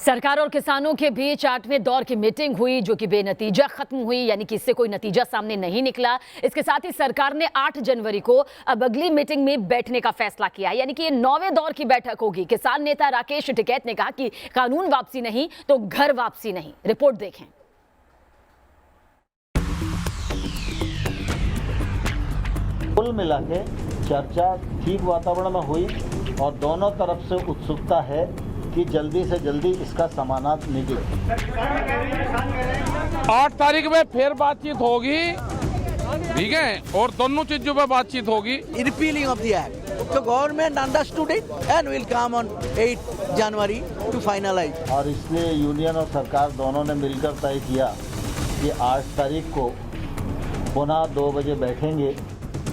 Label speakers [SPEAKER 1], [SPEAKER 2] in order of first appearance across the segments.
[SPEAKER 1] सरकार और किसानों के बीच 8वें दौर की मीटिंग हुई जो कि बेनतीजा खत्म हुई, यानी कि इससे कोई नतीजा सामने नहीं निकला। इसके साथ ही सरकार ने 8 जनवरी को अब अगली मीटिंग में बैठने का फैसला किया, यानी कि ये 9वें दौर की बैठक होगी। किसान नेता राकेश टिकैत ने कहा कि कानून वापसी नहीं तो घर वापसी नहीं। रिपोर्ट देखें।
[SPEAKER 2] कुल मिला के चर्चा ठीक वातावरण में हुई और दोनों तरफ से उत्सुकता है कि जल्दी से जल्दी इसका समाधान निकले।
[SPEAKER 3] 8 तारीख में फिर बातचीत होगी, ठीक है, और दोनों चीजों पे बातचीत होगी।
[SPEAKER 4] Repealing of the act. So government understood it and will come on 8 January to finalize.
[SPEAKER 2] और इसलिए यूनियन और सरकार दोनों ने मिलकर तय किया कि 8 तारीख को पुनः 2 बजे बैठेंगे।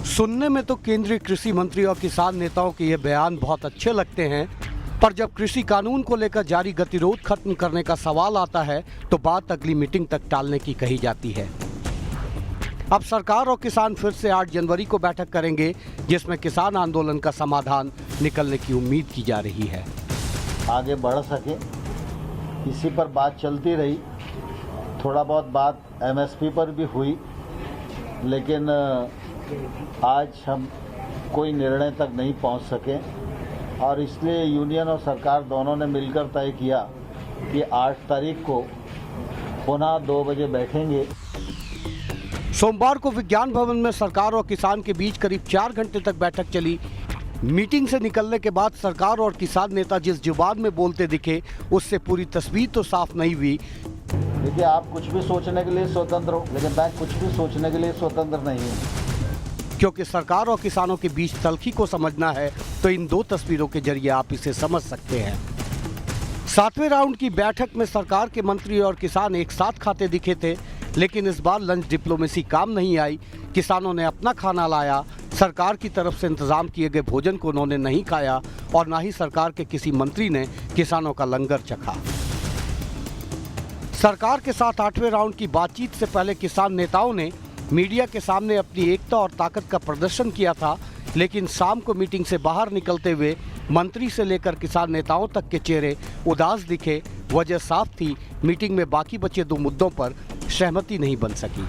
[SPEAKER 5] सुनने में तो केंद्रीय कृषि मंत्री और किसान नेताओं के ये बयान बहुत अच्छे लगते हैं, पर जब कृषि कानून को लेकर जारी गतिरोध खत्म करने का सवाल आता है तो बात अगली मीटिंग तक टालने की कही जाती है। अब सरकार और किसान फिर से 8 जनवरी को बैठक करेंगे, जिसमें किसान आंदोलन का समाधान निकलने की उम्मीद की जा रही है।
[SPEAKER 2] आगे बढ़ सके इसी पर बात चलती रही। थोड़ा बहुत बात एमएसपी पर भी हुई, लेकिन आज हम कोई निर्णय तक नहीं पहुंच सके और इसलिए यूनियन और सरकार दोनों ने मिलकर तय किया कि 8 तारीख को पुनः 2 बजे बैठेंगे।
[SPEAKER 5] सोमवार को विज्ञान भवन में सरकार और किसान के बीच करीब 4 घंटे तक बैठक चली। मीटिंग से निकलने के बाद सरकार और किसान नेता जिस जुबान में बोलते दिखे, उससे पूरी तस्वीर तो साफ नहीं हुई।
[SPEAKER 2] देखिए, आप कुछ भी सोचने के लिए स्वतंत्र हो, लेकिन मैं कुछ भी सोचने के लिए स्वतंत्र नहीं हूँ।
[SPEAKER 5] क्योंकि सरकार और किसानों के बीच तल्खी को समझना है तो इन 2 तस्वीरों के जरिए आप इसे समझ सकते हैं। 7वें राउंड की बैठक में सरकार के मंत्री और किसान एक साथ खाते दिखे थे, लेकिन इस बार लंच डिप्लोमेसी काम नहीं आई। किसानों ने अपना खाना लाया, सरकार की तरफ से इंतजाम किए गए भोजन को उन्होंने नहीं खाया और ना ही सरकार के किसी मंत्री ने किसानों का लंगर चखा। सरकार के साथ 8वें राउंड की बातचीत से पहले किसान नेताओं ने मीडिया के सामने अपनी एकता और ताकत का प्रदर्शन किया था, लेकिन शाम को मीटिंग से बाहर निकलते हुए मंत्री से लेकर किसान नेताओं तक के चेहरे उदास दिखे। वजह साफ थी, मीटिंग में बाकी बचे 2 मुद्दों पर सहमति नहीं बन सकी।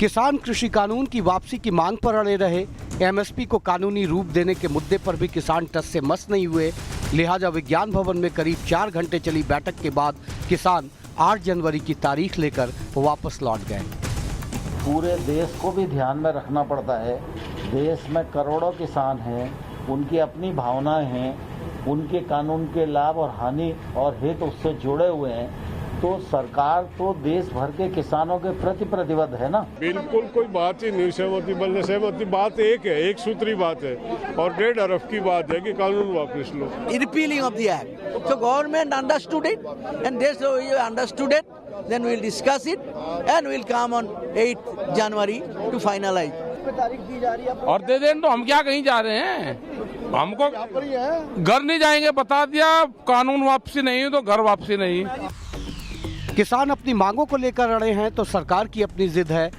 [SPEAKER 5] किसान कृषि कानून की वापसी की मांग पर अड़े रहे। एमएसपी को कानूनी रूप देने के मुद्दे पर भी किसान टस से मस नहीं हुए। लिहाजा विज्ञान भवन में करीब 4 घंटे चली बैठक के बाद किसान 8 जनवरी की तारीख लेकर वापस लौट गए।
[SPEAKER 2] पूरे देश को भी ध्यान में रखना पड़ता है। देश में करोड़ों किसान हैं, उनकी अपनी भावनाएं हैं, उनके कानून के लाभ और हानि और हित उससे जुड़े हुए हैं। तो सरकार तो देश भर के किसानों के प्रति प्रतिबद्ध है ना। बिल्कुल
[SPEAKER 6] कोई बात ही नहीं सहमति बनने। सहमति बात एक है, एक सूत्री बात है और 1.5 अरब की बात है कि कानून वापस लो।
[SPEAKER 4] Repealing of the act. So government understood it and they understood it. Then we'll discuss it and we'll come on 8 January to finalize.
[SPEAKER 3] और दे दें तो हम क्या कहीं जा रहे हैं, हमको घर नहीं जाएंगे, बता दिया। कानून वापसी नहीं तो घर वापसी नहीं।
[SPEAKER 5] किसान अपनी मांगों को लेकर अड़े हैं तो सरकार की अपनी जिद है।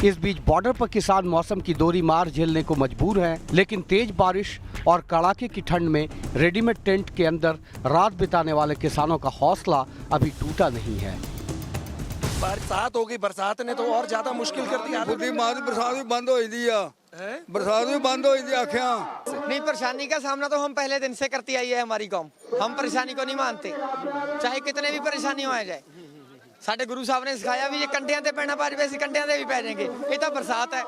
[SPEAKER 5] इस बीच बॉर्डर पर किसान मौसम की दोहरी मार झेलने को मजबूर हैं, लेकिन तेज बारिश और कड़ाके की ठंड में रेडीमेड टेंट के अंदर रात बिताने वाले किसानों का हौसला अभी टूटा नहीं है।
[SPEAKER 7] बरसात हो गई, बरसात ने तो और ज्यादा मुश्किल कर दिया।
[SPEAKER 8] बरसात भी बंद हो बरसात भी बंद हो
[SPEAKER 9] नहीं, परेशानी का सामना तो हम पहले दिन से करती आई है हमारी कौम। हम परेशानी को नहीं मानते, चाहे कितने भी परेशानी हो जाए। साडे गुरु साहब ने सिखाया भी ये कंटियां ते पैना पा जाए, कंटियां ते भी पै जाएंगे। ये तो बरसात है।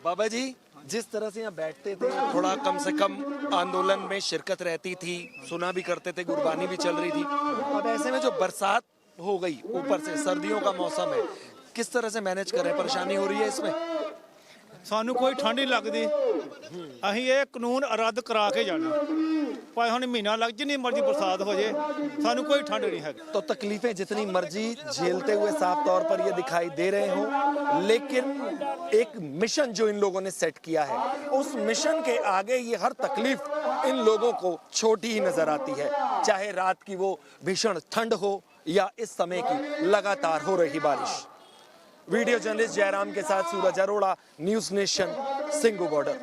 [SPEAKER 7] बाबा जी, जिस तरह से यहाँ बैठते थे, थोड़ा कम से कम आंदोलन में शिरकत रहती थी, सुना भी करते थे, गुरबानी भी चल रही थी। अब ऐसे में जो बरसात हो गई, ऊपर से सर्दियों का मौसम है, किस तरह से मैनेज करें? परेशानी हो रही है इसमें।
[SPEAKER 10] सानू कोई ठंड नहीं लगती, अहीं ये कानून रद्द करा के जाना, भाई हम महीना लग जितनी मर्जी बरसात हो जाए, सानू कोई ठंड नहीं है।
[SPEAKER 7] तो तकलीफें जितनी मर्जी झेलते हुए साफ तौर पर ये दिखाई दे रहे हो, लेकिन एक मिशन जो इन लोगों ने सेट किया है, उस मिशन के आगे ये हर तकलीफ इन लोगों को छोटी ही नजर आती है। चाहे रात की वो भीषण ठंड हो या इस समय की लगातार हो रही बारिश। वीडियो जर्नलिस्ट जयराम के साथ Suraj Arora, news nation, Singhu border.